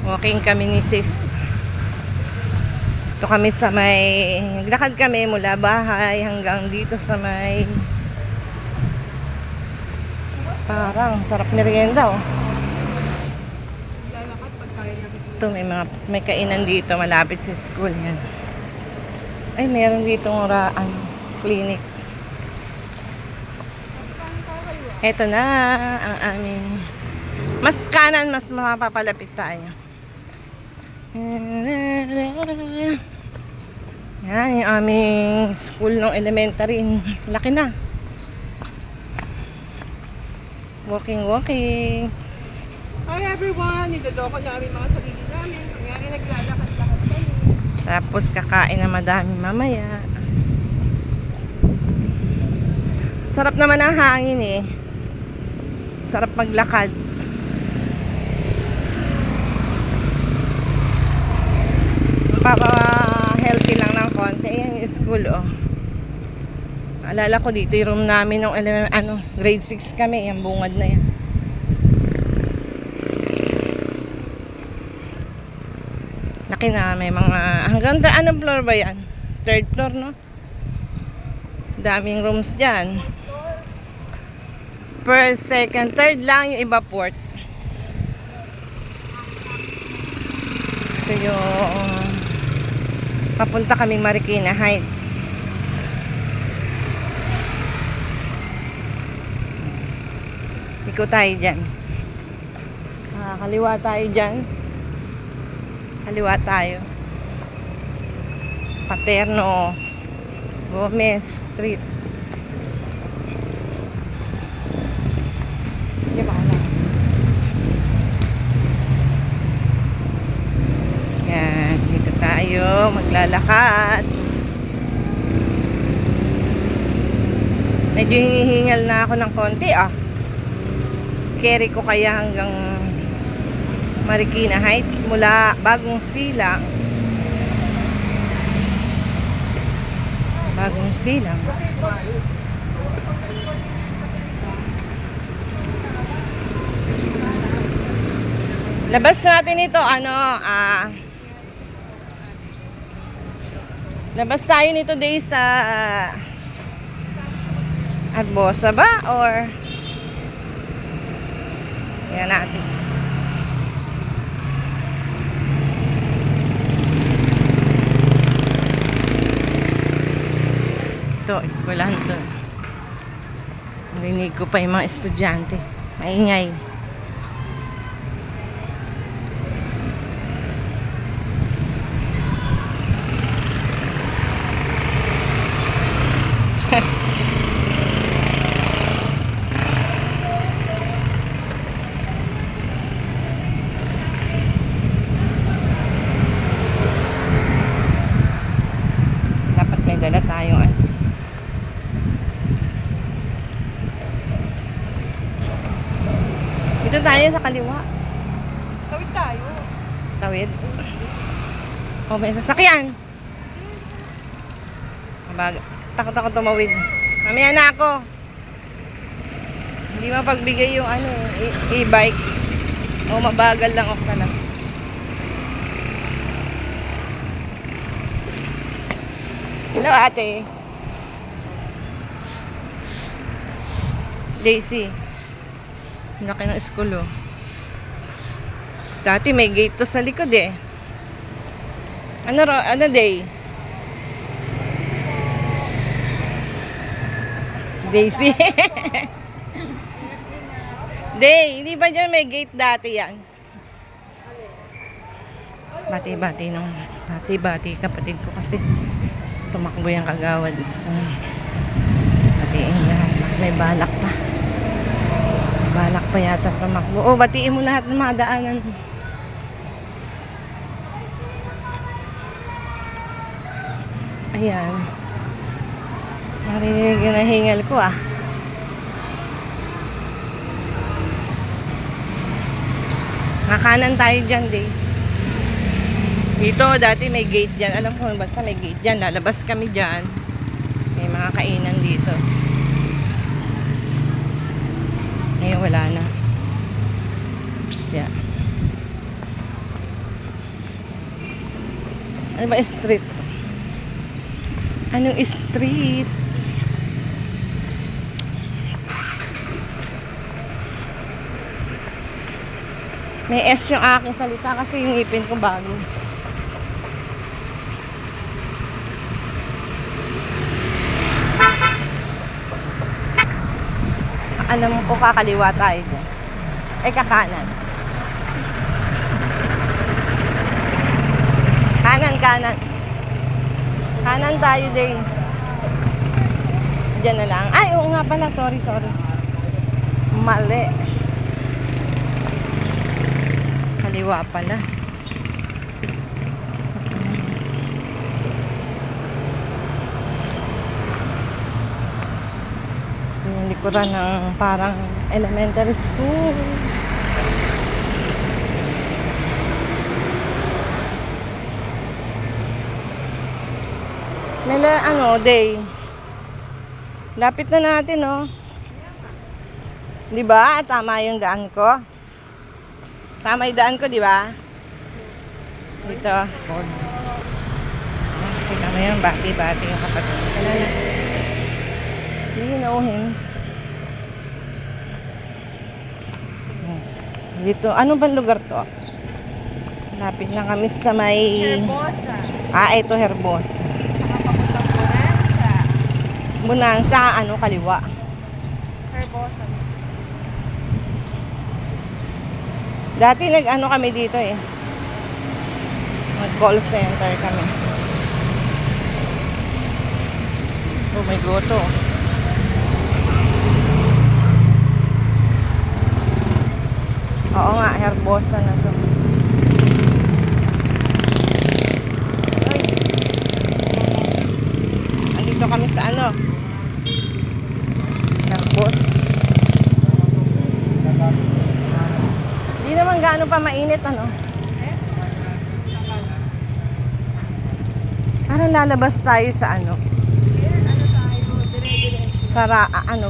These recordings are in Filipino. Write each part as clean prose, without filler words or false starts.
Walking kami ni sis. Ito kami sa may, naglakad kami mula bahay hanggang dito sa may, parang sarap merienda oh. Ito may kainan dito malapit sa school yan. Ay, meron dito clinic. Ito na ang aming, mas kanan, mas mapapalapit tayo. Yan yung aming school ng elementary. Laki na. Walking. Hi everyone! Niloloko namin mga sarili namin. Kaya naglalakad-lakad kami. Tapos kakain na madami mamaya. Sarap naman ang hangin eh. Sarap maglakad. Papa-healthy lang ng konti. Ayan yung school oh. Alala ko dito yung room namin nung grade 6 kami. Yung bungad na yan. Laki na, may mga hanggang anong floor ba yan? Third floor no? Daming rooms dyan. First, second, third lang yung iba fourth. Ito yung papunta kaming Marikina Heights. Iko tayo dyan. Kaliwa tayo dyan. Kaliwa tayo. Paterno Gomez Street. Di ba na? Yan, dito tayo maglalakad. Medyo hinihingal na ako ng konti ah. Carry ko kaya hanggang Marikina Heights mula Bagong Silang. Bagong Silang. Labas natin ito labas tayo nito day sa Arbosa ba or yan natin. Ito, eskwelahan to. Narinig ko pa yung mga estudyante. Maingay. Dapat may dala tayong Dito tayo sa kaliwa. Tawid tayo. Tawid. O, may sasakyan. Takot ako tumawid. Mamaya na ako. Hindi mapagbigay yung e-bike. O, mabagal lang ako na. Hello, ate. Daisy. Laki ng school oh. Dati may gate to sa likod eh. Ano day? Daisy. Day, hindi ba dyan may gate dati yan? Bati kapatid ko kasi tumakbo yung kagawad. So, batiin yan. May balak pa. Balak pa yata tumakbo. O, batiin mo lahat ng mga daanan. Ayan. Marinig yung nahingal ko ah. Nakanan tayo dyan, day. Dito, dati may gate dyan. Alam ko, basta may gate dyan. Lalabas kami dyan. May mga kainan dito. Ngayon wala na. Oops, yeah. Ano ba street? Anong street? May S yung aking salita kasi yung ngipin ko bago. Alam ko kakaliwa tayo dyan. Ay, kakanan. Kanan. Kanan tayo din. Diyan na lang. Ay, oo nga pala. Sorry. Mali. Kaliwa pala. Ito yung likuran ng parang elementary school. Day. Lapit na natin, oh. Di ba? Tama yung daan ko. Tama yung daan ko, di ba? Dito. Kita mo yan, bati yung kapatid. Kala na. You know him. Dito. Ano bang lugar to? Lapit na kami sa may... Herbosa. Ito Herbosa. Papuntang Bonanza. Bonanza, kaliwa. Herbosa. Dati kami dito eh. Mag-call center kami. Oh my God, to. Oo nga, Herbosa na to. Ay. Andito kami sa Herbosa. Hindi naman gaano pa mainit, Parang lalabas tayo sa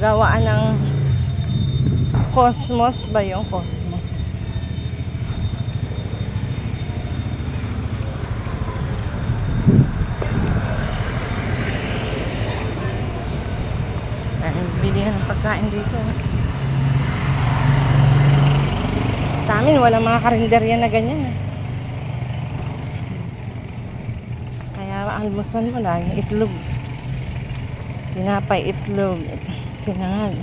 gawaan ng Cosmos ba yung Cosmos? Bilihan ng pagkain dito. Sa amin, walang mga karinderya na ganyan. Kaya almusan mo lang, itlog. Tinapay, itlog, sinangag.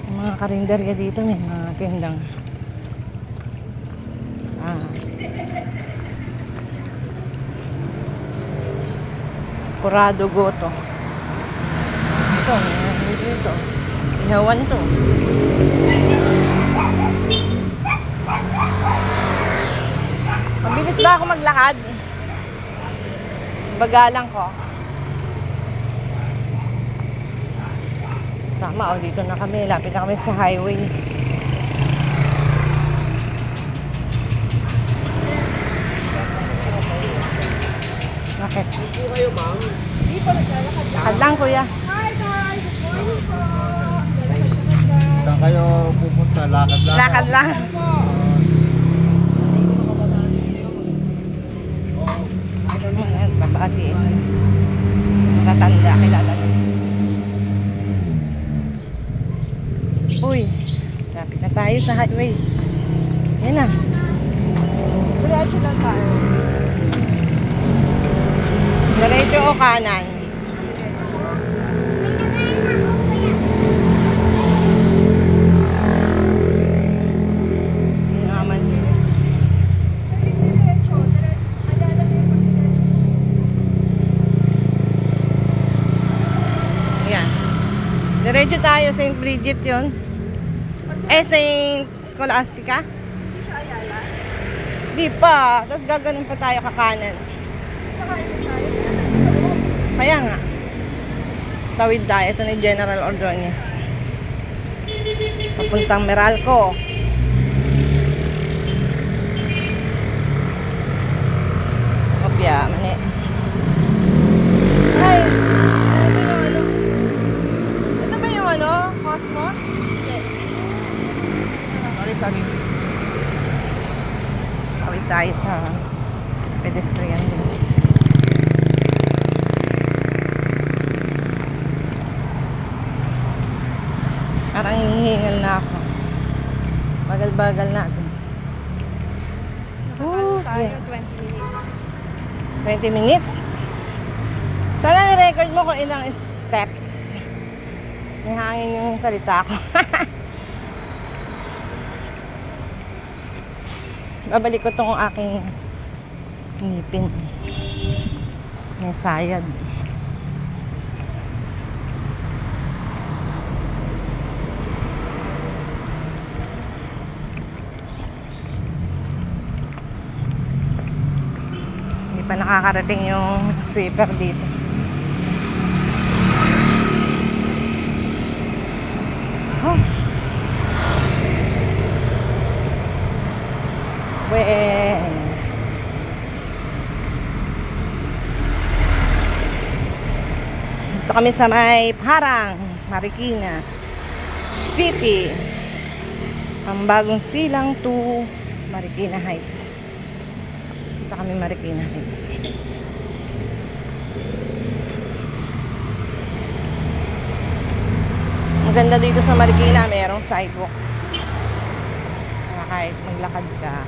Yung mga karinderya dito, may mga tindang. Purado goto. Ito, dito. Ihawan to. Mabilis ba ako maglakad? Bagalang ko. Tama, dito na kami. Lapit na kami sa highway. Bakit? Hindi po kayo, ma'am. Hindi po naglalakad lang. Lakad lang, kuya. Hi, guys! Good morning po. Saan kayo pupunta? Lakad lang? Lakad lang. Babati. Tatanda, kilala na. Uy, lapit na tayo sa highway. Yan na. Diretso lang tayo. Diretso o kanan? Yun naman. Yan. Diretso tayo, St. Bridget yun. St. Scholastica? Hindi siya Ayala. Di pa. Tapos gaganon pa tayo kakanan. Kakain tayo. Kaya nga. Tawid tayo. Ito na yung General Ordonez. Papuntang Meralco. Kopya. Mani. Ay! Ito ba yung Cosmos? Hindi. Sorry. Tawid tayo sa Pedestrian din. Parang hinihingal na ako. Bagal-bagal natin. Nakakano tayo, yeah. 20 minutes. 20 minutes? Sana ni-record mo kung ilang steps. May hangin yung salita ko. Babalik ko tong aking ngipin. May sayad. Hindi pa nakakarating yung sweeper dito. Oh. Well. Dito kami sa may Parang, Marikina City. Ang bagong silang to Marikina Heights. Dito kami Marikina Heights. Maganda dito sa Marikina, mayroong sidewalk. Kaya kahit maglakad ka,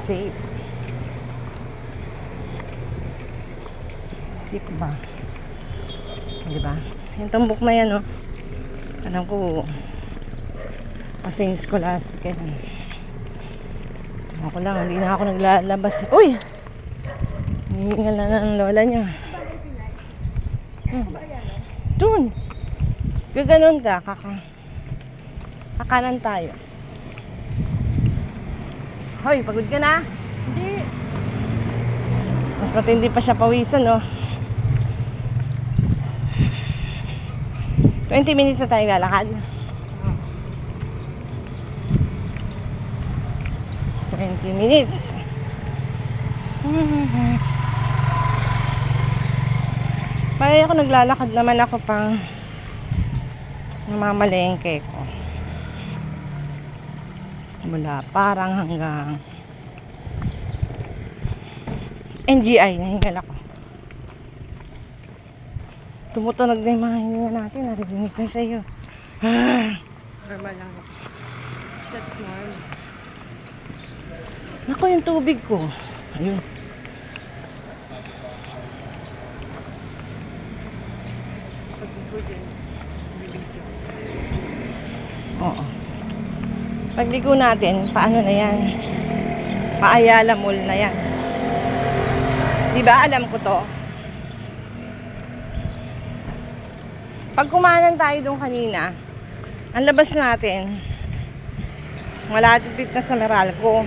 safe. Safe ba? Diba? Yung tumbok na yan, oh. Alam ko, kasing scholastic yan. Ako lang, hindi na ako naglalabas. Uy! Hihingal na ng lola niya. Doon. Gaganon ka, kakanan tayo. Hoy, pagod ka na? Hindi. Mas matindi pa siya pawisan, no? 20 minutes na tayo lalakad. 20 minutes. Parang ako naglalakad naman ako pang namamalengke ko. Mula Parang hanggang NGI, nahingal ako. Tumutunog na yung mga hininga natin. Narinig ko sa iyo. Normal lang. That's normal. Naku, yung tubig ko. Ayun. Pag-ibo din. Bibidyo. Oo. Pagligo natin, paano na yan? Paayala Mall na yan. Di ba? Alam ko to. Pag kumanan tayo doon kanina, ang labas natin, malapit na sa Meralco.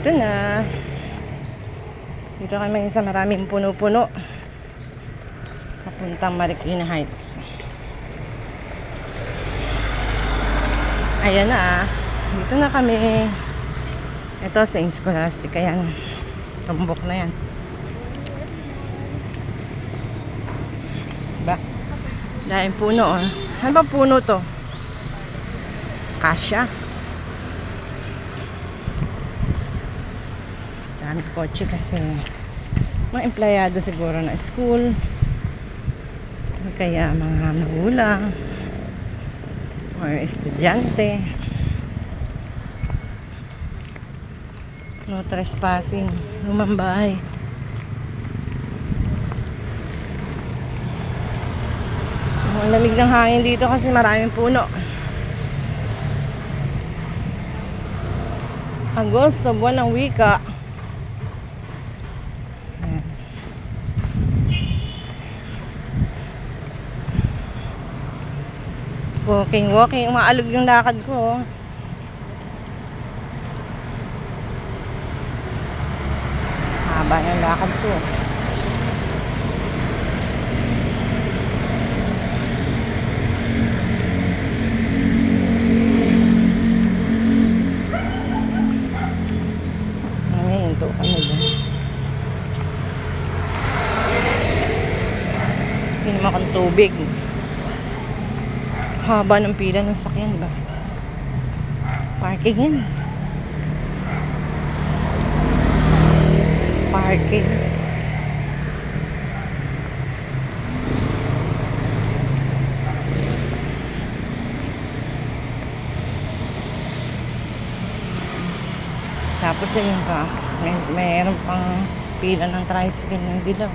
Ito na. Dito kami sa maraming puno-puno. Papuntang Marikina Heights. Ayan na. Dito na kami. Ito sa Scholastica yan. Tumbok na yan. Diba? Dahil puno, oh. Ano ba puno to? Kasya. Dami kotse kasi mga empleyado siguro na school. Kaya mga magulang or estudyante. No trespassing. Lumambahay. Ang lamig ng hangin dito kasi maraming puno. Agosto, buwan ng wika. Ayan. Walking. Umaalog yung lakad ko. Haba yung lakad ko. Hinto kami dyan. Pinom akong tubig. Haba ng pila ng sakyan, ba? Parking yan. Parking. Tapos yun pa, mayroon pang pila ng tricycle ng dilaw.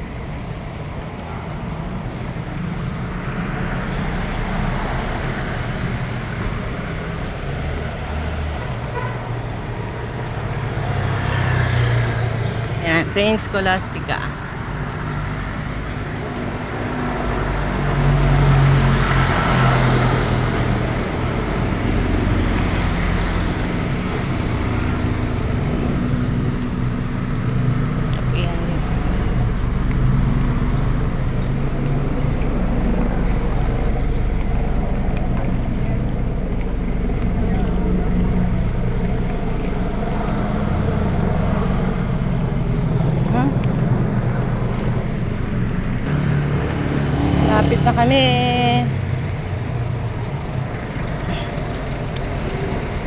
Yan, Saint Scholastica. Ayan din. Huh? Lapit na kami.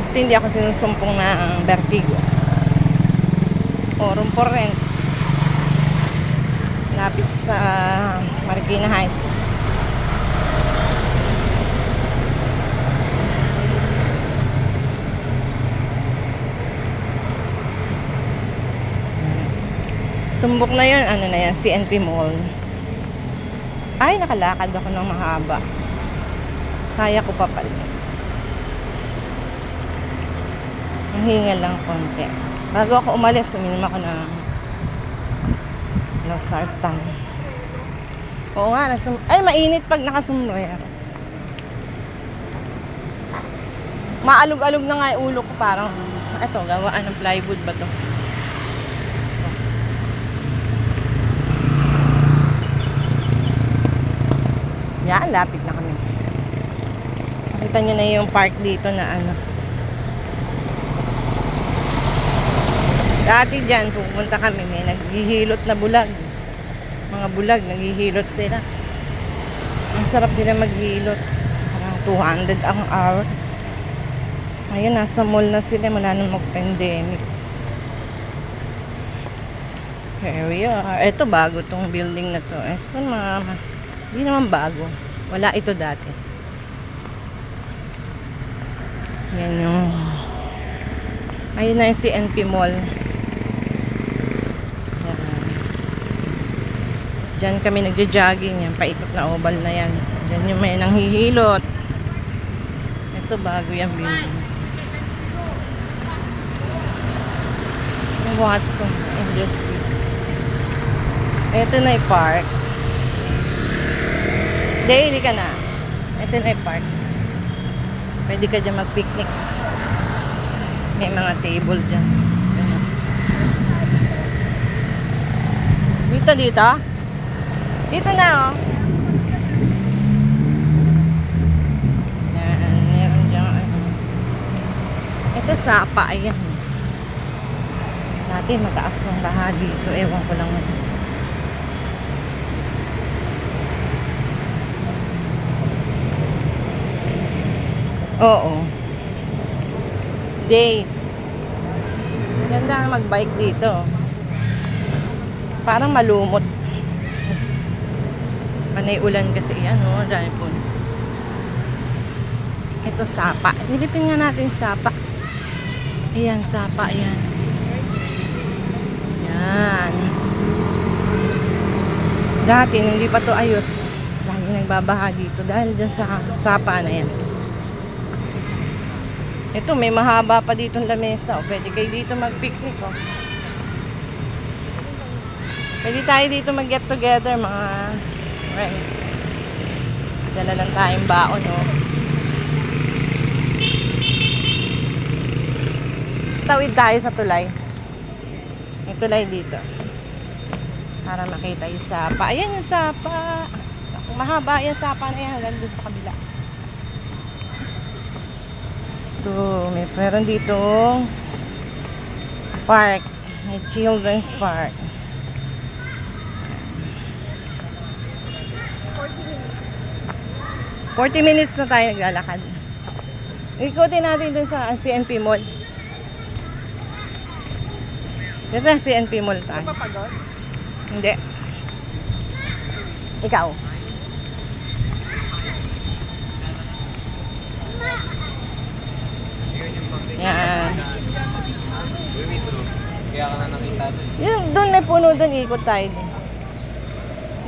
Ito hindi ako sinusumpong ng vertigo. O, room for rent. Lapit sa Marikina Heights. Tumbok na yun, ano na yan, CNP Mall. Ay, nakalakad ako ng mahaba. Kaya ko pa pala. Ang hingal lang konti. Bago ako umalis, uminom ako ng Losartan. Oo nga, ay mainit pag nakasumbrero. Maalog-alog na nga yung ulo ko, parang eto, gawaan ng plywood ba to? Yan, lapit na kami. Nakita nyo na yung park dito na ano. Dati dyan, pupunta kami, may naghihilot na bulag. Mga bulag, naghihilot sila. Ang sarap nila maghilot. Parang 200 ang hour. Ngayon, nasa mall na sila, wala nang mag-pandemic. Here we are. Ito, bago tong building na to. Hindi naman bago. Wala ito dati. Yan yung... Ayun na yung CNP Mall. Yan. Diyan kami nagja-jogging. Yan, paikot na oval na yan. Diyan yung may nanghihilot. Ito, bago yung building. Yung Watson. Angel Street. Ito na yung park. Daily ka na. Ito na yung park. Pwede ka dyan mag-picnic. May mga table dyan. Ganun. Dito. Dito na, oh. Yan, meron dyan. Ito sapa, ayan. Dati mataas yung baha dito. Ewan ko lang. Oo. Day. Maganda mag-bike dito. Parang malumot. Panay ulan kasi yan, oh. Dahil po. Ito sapa. Silipin nga natin sapa. Ayan, sapa. Ayan. Yan. Dati, hindi pa to ayos. Lagi nagbabaha dito. Dahil dyan sa sapa na yan. Ito, may mahaba pa dito lamesa. O, pwede kayo dito mag-picnic. O. Pwede tayo dito mag-get together, mga friends. Dala lang tayong baon. O. Tawid tayo sa tulay. May tulay dito. Para makita yung sapa. Ayan yung sapa. Mahaba yung sapa na yan. Hanggang dun sa kabila. So, meron dito park, may children's park. 40 minutes na tayo naglalakad. Ikutin natin dun sa CNP Mall. Dun sa CNP Mall tayo. Papagod? Hindi. Ikaw. Yan. Kaya ka na nakita doon. Yung doon may puno doon, ikot tayo doon.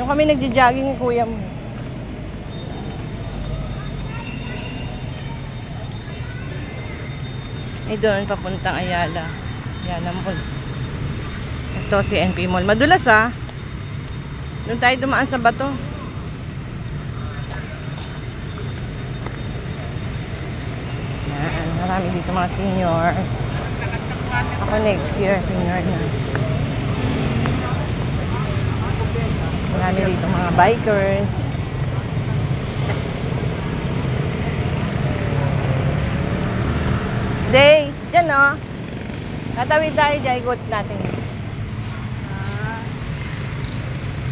Nung kami nagja-jogging, kuya mo. Eh doon, papuntang Ayala. Ayala Mall. Ito, CNP Mall. Madulas ah. Doon tayo dumaan sa bato. Yan, marami dito mga seniors. Ako next year, senior na. Marami dito mga bikers. Day, dyan o. Tatawid tayo dyan, ikot natin.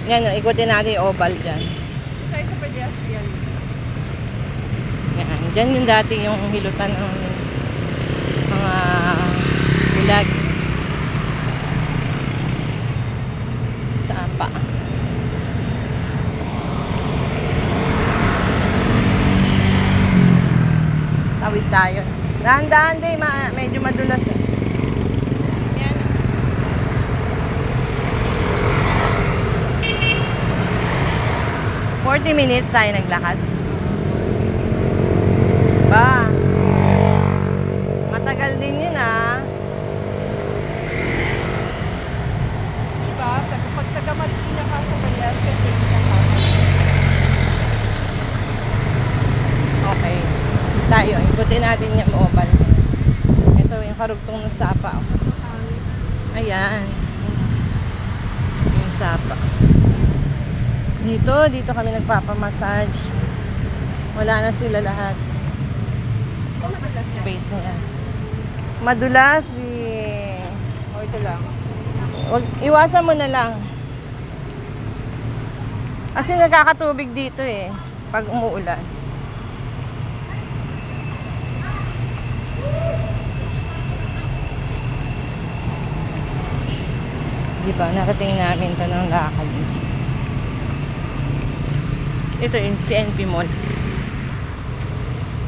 Yan o, ikutin natin yung oval dyan. Tayo sa pedestrian. Yan, dyan yung dati yung hilutan ng mga bulag. Sa apa. Tawid tayo. Dahan-dahan din, medyo madulas eh. Yan. 40 minutes tayo naglakad. Ba? Matagal din yun ah. Diba? Pag taga-Marikina ka sa pedestrian, take ka pa. Okay. Tayo, ikutin natin yung oval. Ito yung karugtong ng sapa. Ayan. Yung sapa. Dito kami nagpapamassage. Wala na sila lahat. Space na yan. Madulas eh. O, ito lang. Iwasan mo na lang. Kasi nagkakatubig dito eh. Pag umuulan. Diba? Narating namin ito ng lakad. Ito yung CNP Mall.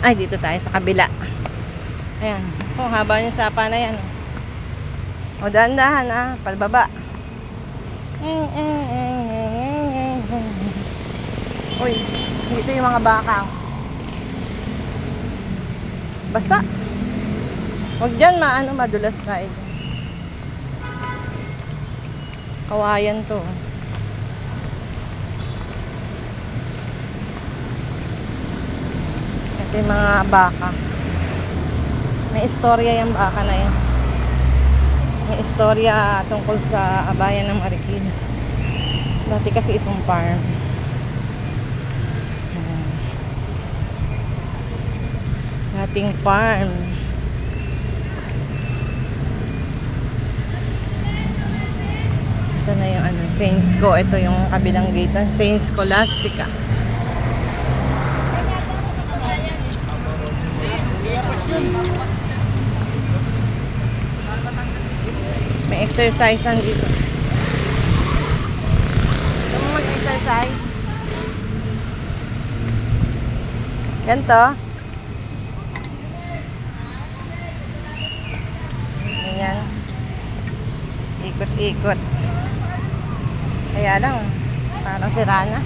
Ay, dito tayo sa kabila. Ayan. Oh, haba yung sapa na yan. O, dahan-dahan ah. Palbaba. Uy, dito yung mga baka. Basa. Huwag dyan madulas side. Kawayan to. Ito yung mga baka. May istorya yung baka na yan. May istorya tungkol sa bayan ng Marikina. Dati kasi itong farm. Ayan. Dating farm. Ito na yung ano, Saintsco. Ito yung kabilang gate ng Saint Scholastica. May exercise dito. Gusto mo mag-exercise? Ganito. Ganyan. Ikot-ikot. Kaya lang, parang sira na.